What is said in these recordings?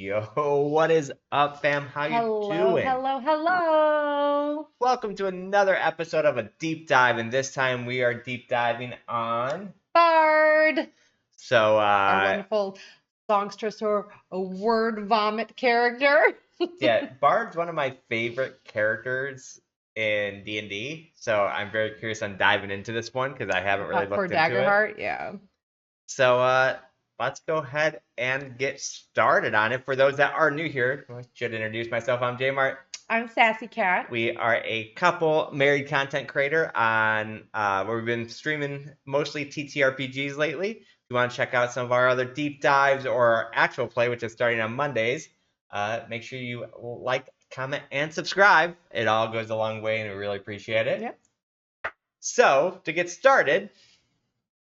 Yo, what is up, fam? How you doing? Hello. Welcome to another episode of a deep dive, and this time we are deep diving on Bard, so our wonderful songstress or a word vomit character. yeah, Bard's one of my favorite characters in D&D, so I'm very curious on diving into this one because I haven't really For looked into it. Daggerheart, yeah. So let's go ahead and get started on it. For those that are new here, I should introduce myself. I'm J Mart. I'm Sassy Cat. We are a couple married content creator on where we've been streaming mostly TTRPGs lately. If you want to check out some of our other deep dives or our actual play, which is starting on Mondays, make sure you like, comment, and subscribe. It all goes a long way, and we really appreciate it. Yep. So to get started,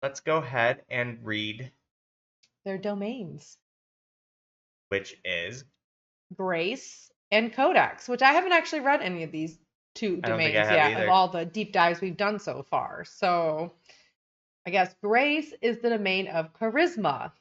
let's go ahead and read their domains, which is Grace and Codex, which I haven't actually read any of these two domains yet of all the deep dives we've done so far. So I guess Grace is the domain of charisma.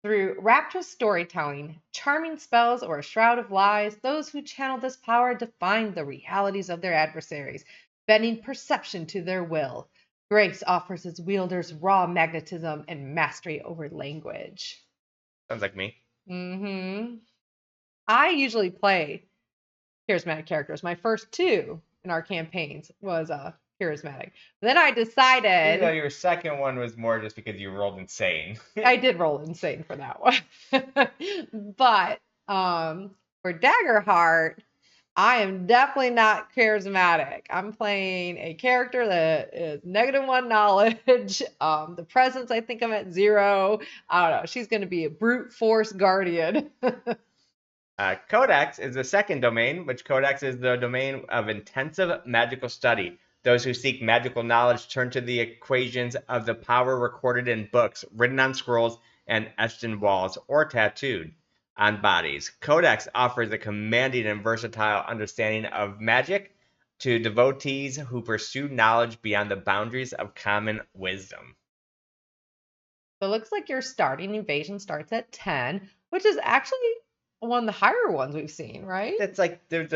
Through rapturous storytelling, charming spells, or a shroud of lies, those who channel this power define the realities of their adversaries, bending perception to their will. Grace offers its wielders raw magnetism and mastery over language. Sounds like me. I usually play charismatic characters. My first two in our campaigns was charismatic. Then I decided... Even though your second one was more just because you rolled insane. I did roll insane for that one. But for Daggerheart, I am definitely not charismatic. I'm playing a character that is -1 knowledge. The presence, I think I'm at 0. I don't know. She's going to be a brute force guardian. Codex is the second domain, which Codex is the domain of intensive magical study. Those who seek magical knowledge turn to the equations of the power recorded in books, written on scrolls, and etched in walls, or tattooed on bodies. Codex offers a commanding and versatile understanding of magic to devotees who pursue knowledge beyond the boundaries of common wisdom. So it looks like your starting evasion starts at 10, which is actually one of the higher ones we've seen, right? It's like it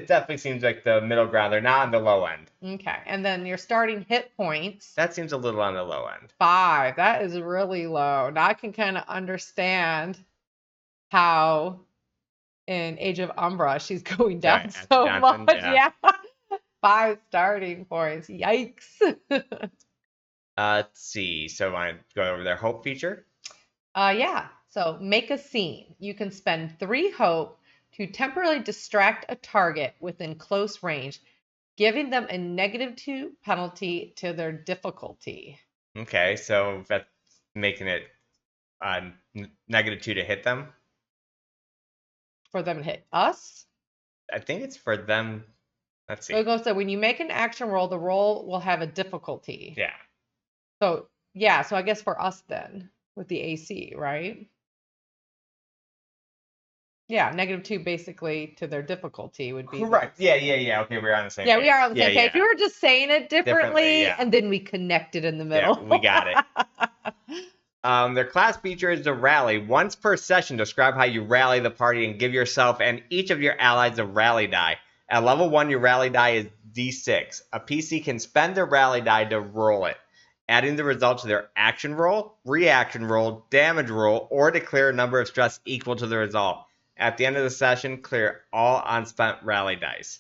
definitely seems like the middle ground. They're not on the low end. Okay, and then your starting hit points. That seems a little on the low end. 5. That is really low. Now I can kind of understand how in Age of Umbra she's going down so much. Yeah. 5 starting points. Yikes. Let's see. So I want to go over their hope feature. Yeah. So make a scene. You can spend 3 hope to temporarily distract a target within close range, giving them a -2 penalty to their difficulty. Okay, so that's making it -2 to hit them. For them to hit us? I think it's for them. Let's see. So when you make an action roll, the roll will have a difficulty. Yeah. So yeah, so I guess for us then with the AC, right? Yeah, -2 basically to their difficulty would be correct. Yeah. Okay, we're on the same. Yeah, we are on the same page. We were just saying it differently, and then we connected in the middle. Yeah, we got it. Their class feature is the rally. Once per session, describe how you rally the party and give yourself and each of your allies a rally die. At level 1, your rally die is D6. A PC can spend their rally die to roll it, adding the result to their action roll, reaction roll, damage roll, or declare a number of stress equal to the result. At the end of the session, clear all unspent rally dice.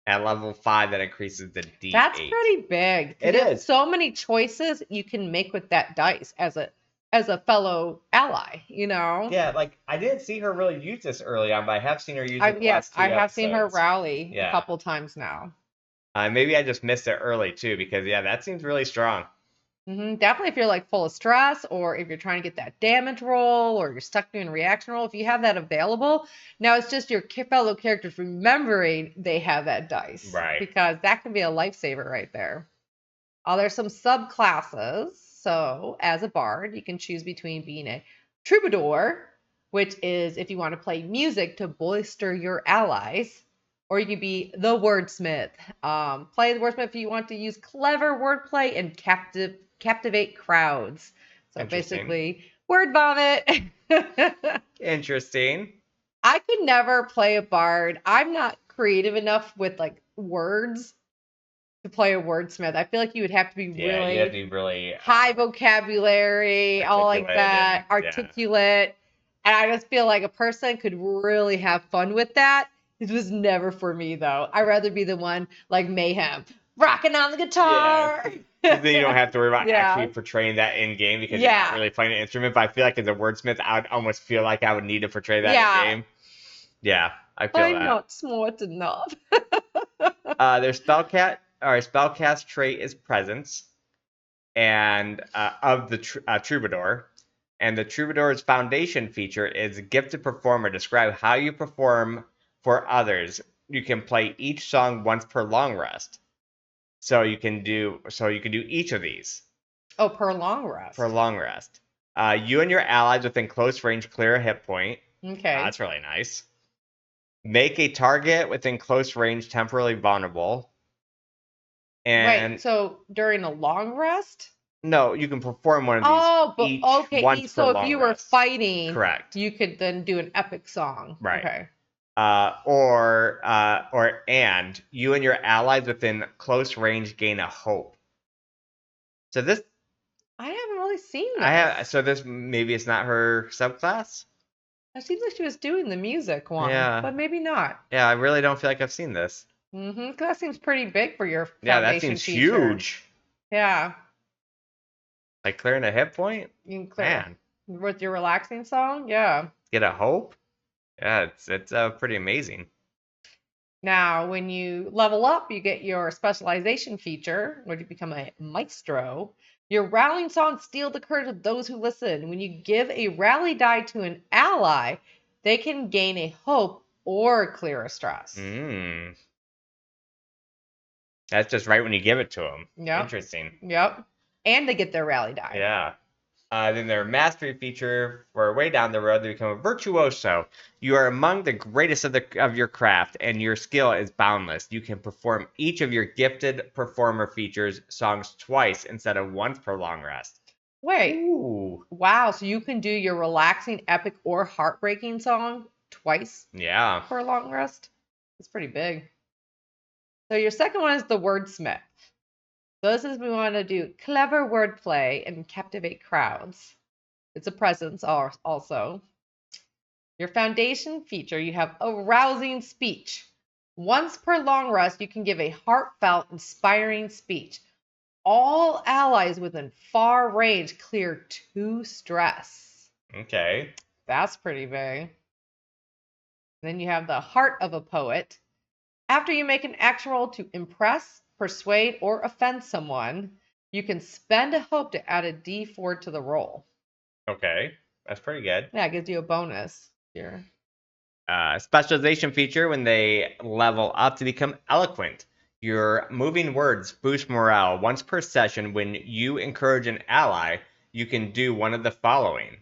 At level 5, that increases the D8. That's pretty big. It is. So many choices you can make with that dice as a fellow ally, you know? Yeah, like I didn't see her really use this early on, but I have seen her use it. Yes, I have seen her rally a couple times now. Maybe I just missed it early too, because that seems really strong. Definitely if you're like full of stress, or if you're trying to get that damage roll, or you're stuck doing a reaction roll, if you have that available, now it's just your fellow characters remembering they have that dice. Right. Because that can be a lifesaver right there. There's some subclasses. So as a bard, you can choose between being a troubadour, which is if you want to play music to bolster your allies, or you could be the wordsmith. Play the wordsmith if you want to use clever wordplay and captivate crowds. So basically, word vomit. Interesting. I could never play a bard. I'm not creative enough with like words to play a wordsmith. I feel like you would have to be really high vocabulary, all like that, articulate. And I just feel like a person could really have fun with that. This was never for me though. I'd rather be the one like Mayhem, rocking on the guitar. Yeah. Then you don't have to worry about actually portraying that in game because you're not really playing an instrument. But I feel like as a wordsmith, I would almost feel like I would need to portray that in game. Yeah, I feel that. I'm not smart enough. Their spellcast trait is presence, and of the troubadour, and the troubadour's foundation feature is gifted performer. Describe how you perform for others. You can play each song once per long rest. So you can do each of these. Oh, per long rest. Per long rest. You and your allies within close range clear a hit point. Okay. That's really nice. Make a target within close range temporarily vulnerable. And right. So during a long rest? No, you can perform one of these once per long rest. If you were fighting, correct, you could then do an epic song. Right. Okay. And you and your allies within close range gain a hope. So this, I haven't really seen this. So this maybe it's not her subclass. It seems like she was doing the music one, but maybe not. Yeah, I really don't feel like I've seen this. Because that seems pretty big for your foundation that seems feature. Huge. Yeah. Like clearing a hit point? You can clear with your relaxing song? Yeah. Get a hope? Yeah, it's pretty amazing. Now, when you level up, you get your specialization feature, where you become a maestro. Your rallying songs steal the courage of those who listen. When you give a rally die to an ally, they can gain a hope or clear a stress. That's just right when you give it to them. Yep. Interesting. Yep. And they get their rally die. Yeah. Then their mastery feature, for way down the road, they become a virtuoso. You are among the greatest of your craft, and your skill is boundless. You can perform each of your gifted performer features songs twice instead of once per long rest. Wait. Ooh. Wow, so you can do your relaxing, epic, or heartbreaking song twice per long rest? That's pretty big. So your second one is the wordsmith. This is we want to do clever wordplay and captivate crowds. It's a presence also. Your foundation feature, you have a rousing speech. Once per long rest, you can give a heartfelt, inspiring speech. All allies within far range clear 2 stress. Okay. That's pretty big. Then you have the heart of a poet. After you make an action roll to impress, persuade, or offend someone, you can spend a hope to add a D4 to the roll. Okay, that's pretty good. Yeah, it gives you a bonus here. Specialization feature, when they level up to become eloquent. Your moving words boost morale. Once per session, when you encourage an ally, you can do one of the following.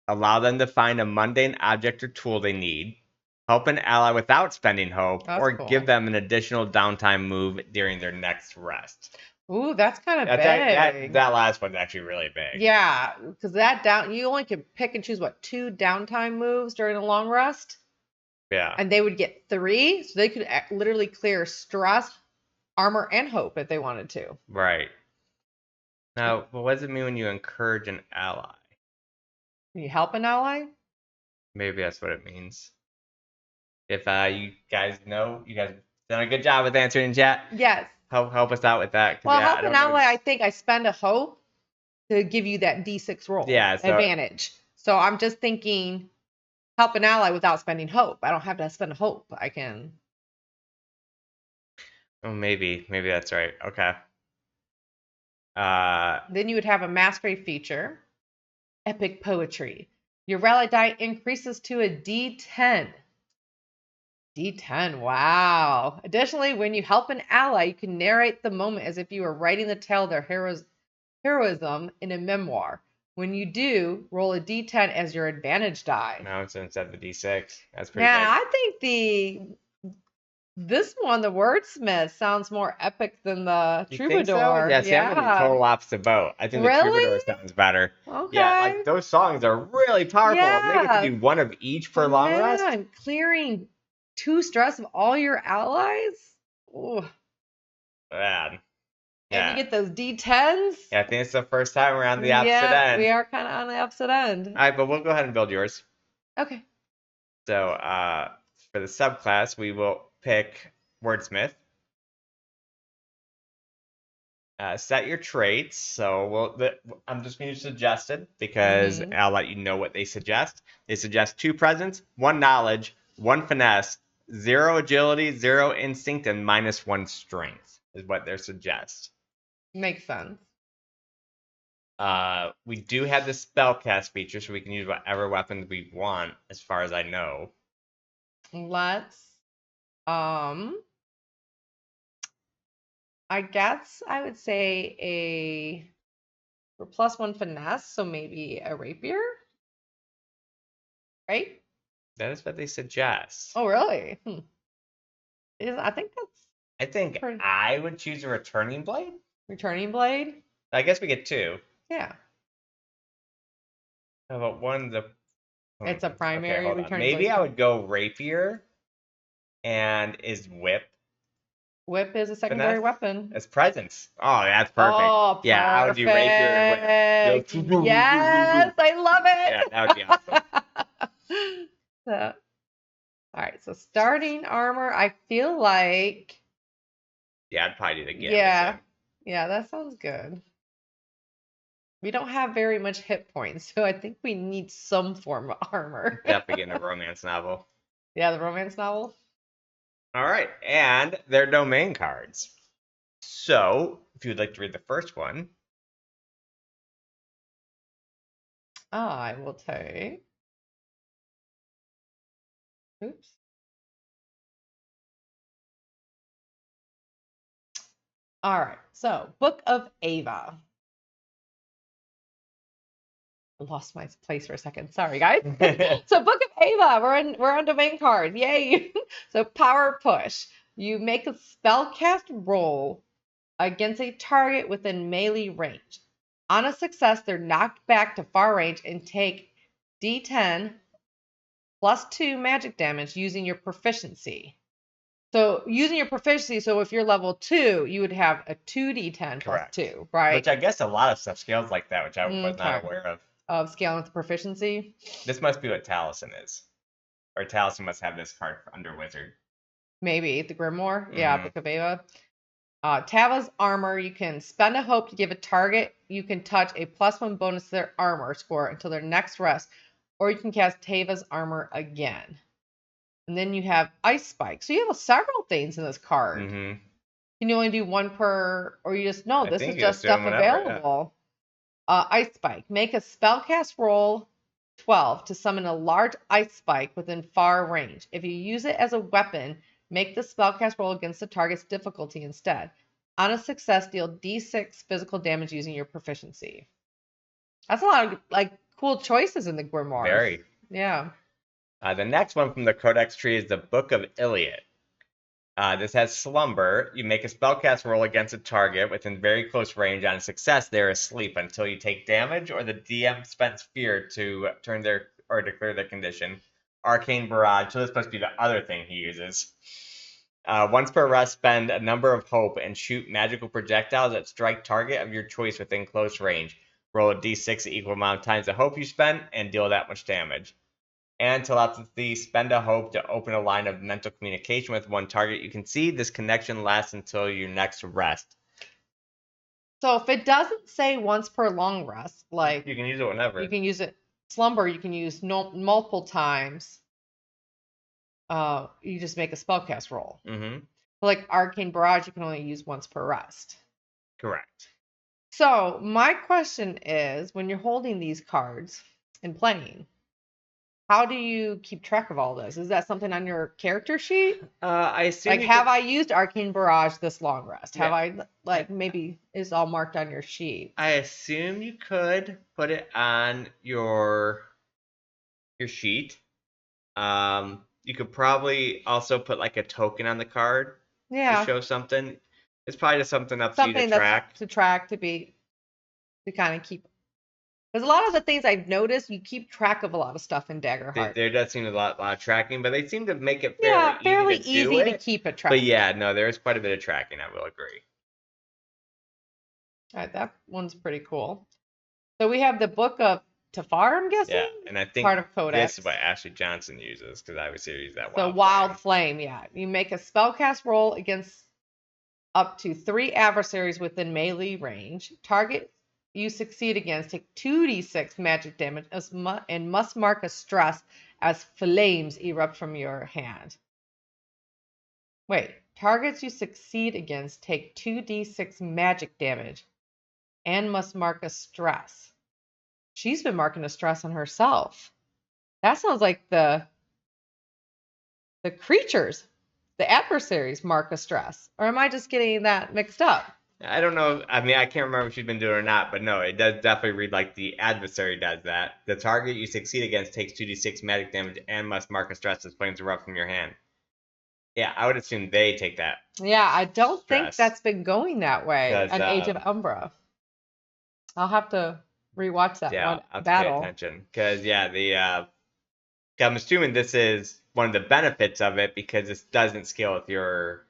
Allow them to find a mundane object or tool they need. Help an ally without spending hope, give them an additional downtime move during their next rest. Ooh, that's kind of big. That last one's actually really big. Yeah, because you only can pick and choose 2 downtime moves during a long rest. Yeah. And they would get 3, so they could literally clear stress, armor, and hope if they wanted to. Right. Now, what does it mean when you encourage an ally? Can you help an ally? Maybe that's what it means. If you guys know, you guys have done a good job with answering in chat. Yes. Help us out with that. Well, help an ally, I think I spend a hope to give you that D6 roll advantage. So I'm just thinking help an ally without spending hope. I don't have to spend hope. I can. Oh, maybe that's right. Okay. Then you would have a mastery feature, epic poetry. Your rally die increases to a D10. D10, wow. Additionally, when you help an ally, you can narrate the moment as if you were writing the tale of their heroism in a memoir. When you do, roll a D10 as your advantage die. Now it's instead of the D6. That's pretty big. I think This one, the Wordsmith, sounds more epic than the You Troubadour. think so? Yeah, see, I'm in the total opposite boat. I think the Troubadour sounds better. Okay. Yeah, like those songs are really powerful. Yeah. And they get to do one of each for long rest. I'm clearing 2 stress of all your allies. Ooh. Man. And you get those D10s. Yeah, I think it's the first time we're on the opposite end. We are kind of on the opposite end. All right, but we'll go ahead and build yours. Okay. So for the subclass, we will pick Wordsmith. Set your traits. So I'm just going to use suggested because I'll let you know what they suggest. They suggest 2 presence, 1 knowledge, 1 finesse, 0 agility, 0 instinct, and -1 strength is what they suggest. Makes sense. We do have the spellcast feature, so we can use whatever weapons we want, as far as I know. Let's I guess I would say for +1 finesse, so maybe a rapier, right? That is what they suggest. Oh, really? I think that's. I think I would choose a returning blade. Returning blade? I guess we get 2. Yeah. How about one? It's a primary returning Maybe blade. I would go rapier, and is whip. Whip is a secondary weapon. It's presence. Oh, that's perfect. Oh, perfect. Yeah, I would do rapier and whip. Yes, I love it. Yeah, that would be awesome. All right, so starting armor, I feel like. Yeah, I'd probably do the gambit. Yeah, that sounds good. We don't have very much hit points, so I think we need some form of armor. Definitely getting a romance novel. Yeah, the romance novel. All right, and their domain cards. So, if you'd like to read the first one. I will take. Oops. All right, so Book of Ava. I lost my place for a second. Sorry, guys. So Book of Ava, we're on domain card. Yay! So power push. You make a spellcast roll against a target within melee range. On a success, they're knocked back to far range and take D10 +2 magic damage using your proficiency. So using your proficiency, so if you're level 2, you would have a 2d10 +2, right? Which I guess a lot of stuff scales like that, which I was not aware of. Of scaling with proficiency. This must be what Taliesin is. Or Taliesin must have this card under Wizard. Maybe. The Grimoire? Yeah, Book of Ava. Tava's armor, you can spend a hope to give a target you can touch a +1 bonus to their armor score until their next rest, or you can cast Tava's armor again. And then you have Ice Spike. So you have several things in this card. Can you only do 1 per, or you just, no, this is just stuff available. Ice Spike. Make a spellcast roll 12 to summon a large ice spike within far range. If you use it as a weapon, make the spellcast roll against the target's difficulty instead. On a success, deal d6 physical damage using your proficiency. That's a lot of cool choices in the Grimoire. Very. Yeah. The next one from the Codex tree is the Book of Iliad. This has Slumber. You make a spellcast roll against a target within very close range. On success, they're asleep until you take damage or the DM spends fear to turn their or declare their condition. Arcane Barrage. So this must be the other thing he uses. Once per rest, spend a number of hope and shoot magical projectiles that strike target of your choice within close range. Roll a d6 equal amount of times the hope you spent and deal that much damage. And telepathy, spend a hope to open a line of mental communication with one target you can see. This connection lasts until your next rest. So if it doesn't say once per long rest, you can use it whenever. You can use it. Slumber, you can use multiple times. You just make a spellcast roll. Like Arcane Barrage, you can only use once per rest. Correct. So my question is, when you're holding these cards and playing, how do you keep track of all this? Is that something on your character sheet? I assume. Have I used Arcane Barrage this long rest? Yeah. Have I maybe it's all marked on your sheet? I assume you could put it on your sheet. You could probably also put like a token on the card to show something. It's probably just something up to you to track. To kind of keep. Because a lot of the things I've noticed, you keep track of a lot of stuff in Daggerheart. There does seem a lot of tracking, but they seem to make it fairly easy to keep a track. But yeah, no, there is quite a bit of tracking. I will agree. All right, that one's pretty cool. So we have the Book of Tafar, I'm guessing? Yeah, and I think part of Codex. This is what Ashley Johnson uses, because I obviously use that Wild Flame, yeah. You make a spellcast roll against up to 3 adversaries within melee range. Target you succeed against take 2d6 magic damage and must mark a stress as flames erupt from your hand. Wait, targets you succeed against take 2d6 magic damage and must mark a stress. She's been marking a stress on herself. That sounds like the creatures, the adversaries mark a stress. Or am I just getting that mixed up? I don't know. I mean, I can't remember if she's been doing it or not, but no, it does definitely read like the adversary does that. The target you succeed against takes 2d6 magic damage and must mark a stress as flames erupt from your hand. Yeah, I would assume they take that. Yeah, I don't think that's been going that way on Age of Umbra. I'll have to rewatch that one battle. Pay attention. Because, I'm assuming this is one of the benefits of it because this doesn't scale with your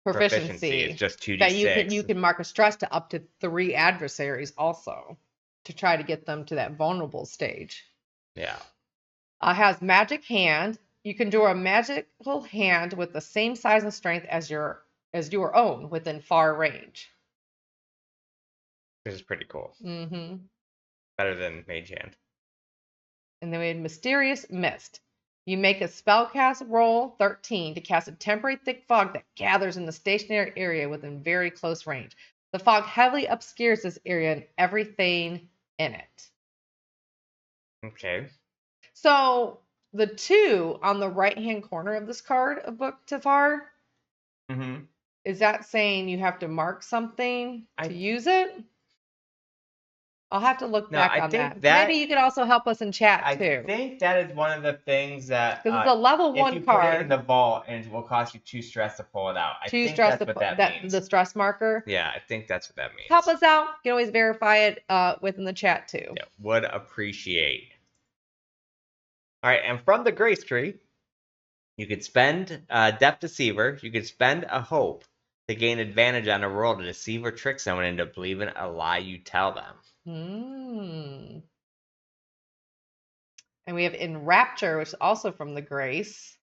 proficiency. It's just 2d6. That you can mark a stress to up to 3 adversaries also to try to get them to that vulnerable stage. Yeah. Has Magic Hand. You can draw a magical hand with the same size and strength as your own within far range. This is pretty cool. Mm-hmm. Better than Mage Hand. And then we had Mysterious Mist. You make a spellcast roll 13 to cast a temporary thick fog that gathers in the stationary area within very close range. The fog heavily obscures this area and everything in it. Okay. So the 2 on the right-hand corner of this card of Book Tafar, is that saying you have to mark something to use it? I'll have to look back on that. Maybe you could also help us in chat too. I think that is one of the things that because it's a level 1 if you card. Put it in the vault, and it will cost you 2 stress to pull it out. I think that's what that means. The stress marker. Yeah, I think that's what that means. Help us out. You can always verify it within the chat too. Yeah, would appreciate. All right, and from the Grace Tree, you could spend Depth Deceiver. You could spend a Hope to gain advantage on a roll to deceive or trick someone into believing a lie you tell them. And we have Enrapture, which is also from the Grace.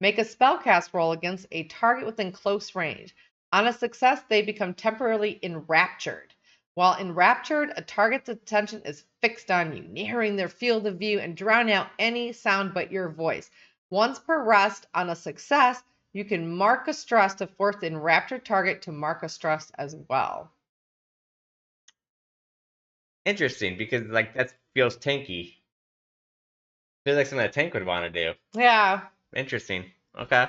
Make a spellcast roll against a target within close range. On a success, they become temporarily enraptured. While enraptured, a target's attention is fixed on you, narrowing their field of view and drowning out any sound but your voice. Once per rest, on a success, you can mark a stress to force the enraptured target to mark a stress as well. Interesting, because that feels tanky. Feels like something a tank would want to do. Yeah. Interesting. Okay.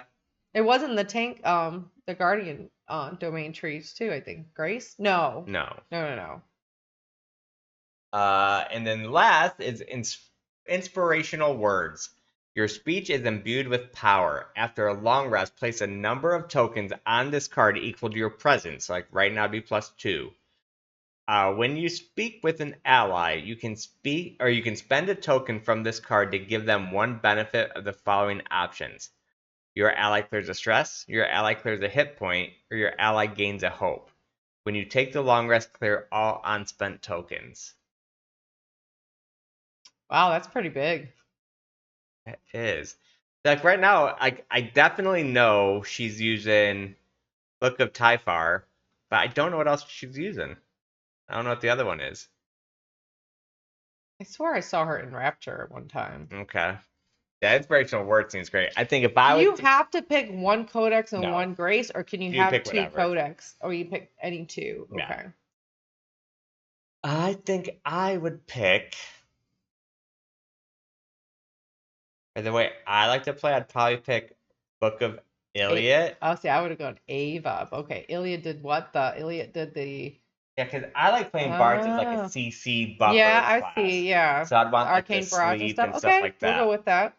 It wasn't the tank, the Guardian domain trees too, I think. Grace? No. And then last is inspirational words. Your speech is imbued with power. After a long rest, place a number of tokens on this card equal to your presence. Like right now, it'd be +2. When you speak with an ally, you can spend a token from this card to give them one benefit of the following options. Your ally clears a stress, your ally clears a hit point, or your ally gains a hope. When you take the long rest, clear all unspent tokens. Wow, that's pretty big. It is. Like right now, I definitely know she's using Book of Typhar, but I don't know what else she's using. I don't know what the other one is. I swear I saw her in Rapture at one time. Okay. Yeah, inspirational word seems great. I think if I Do you have to pick one codex and one grace, or can you have 2 whatever. codex? Or you pick any 2? Yeah. Okay. I think I would pick. By the way, I like to play. I'd probably pick Book of Iliad. Oh, see, I would have gone Ava. Okay, Iliad did what? Iliad did the. Yeah, because I like playing bards as like a CC buffer. Yeah, I see. Yeah. So I'd want Arcane like barrage and stuff. like that. We'll go with that.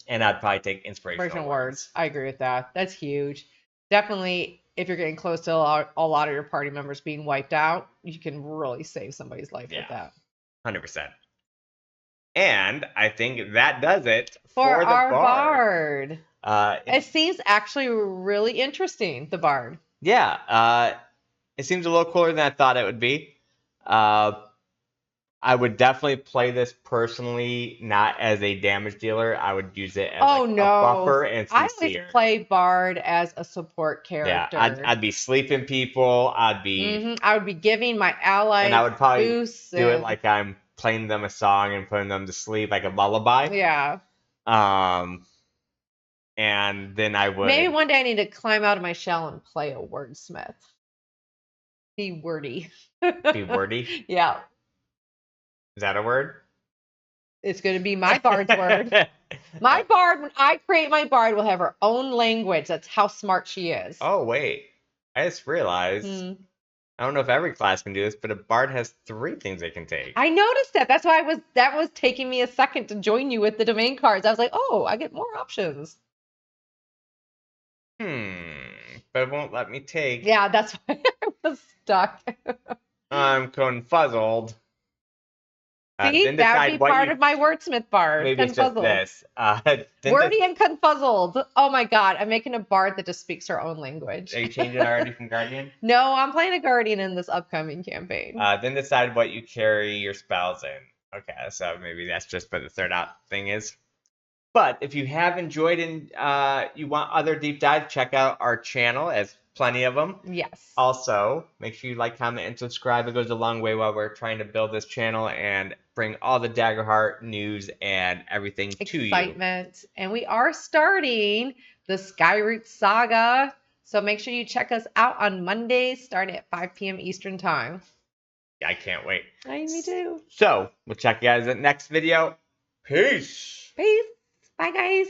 And I'd probably take inspirational words. I agree with that. That's huge. Definitely, if you're getting close to a lot of your party members being wiped out, you can really save somebody's life with that. 100%. And I think that does it for the our bard. It seems actually really interesting, the bard. Yeah, it seems a little cooler than I thought it would be. I would definitely play this personally, not as a damage dealer. I would use it as a buffer and I always play bard as a support character. Yeah, I'd be sleeping people. I'd be. I would be giving my allies and I would probably boosts do it like I'm playing them a song and putting them to sleep, like a lullaby. Yeah. And then I would. Maybe one day I need to climb out of my shell and play a wordsmith. Be wordy. Be wordy? Yeah. Is that a word? It's going to be my bard's word. My bard, when I create my bard, will have her own language. That's how smart she is. Oh, wait. I just realized. I don't know if every class can do this, but a bard has 3 things they can take. I noticed that. That's why that was taking me a second to join you with the domain cards. I was like, oh, I get more options. But it won't let me take. Yeah, that's why I was stuck. I'm confuzzled. See, that would be part of my wordsmith bard. Maybe it's just this. Wordy and confuzzled. Oh my god, I'm making a bard that just speaks her own language. Are you changing already from Guardian? No, I'm playing a Guardian in this upcoming campaign. Then decide what you carry your spells in. Okay, so maybe that's just what the third out thing is. But if you have enjoyed and you want other deep dives, check out our channel, as plenty of them. Yes. Also, make sure you like, comment, and subscribe. It goes a long way while we're trying to build this channel and bring all the Daggerheart news and everything to you. Excitement. And we are starting the Skyroot Saga. So make sure you check us out on Mondays starting at 5 p.m. Eastern Time. I can't wait. Me too. So, we'll check you guys in the next video. Peace. Peace. Bye, guys.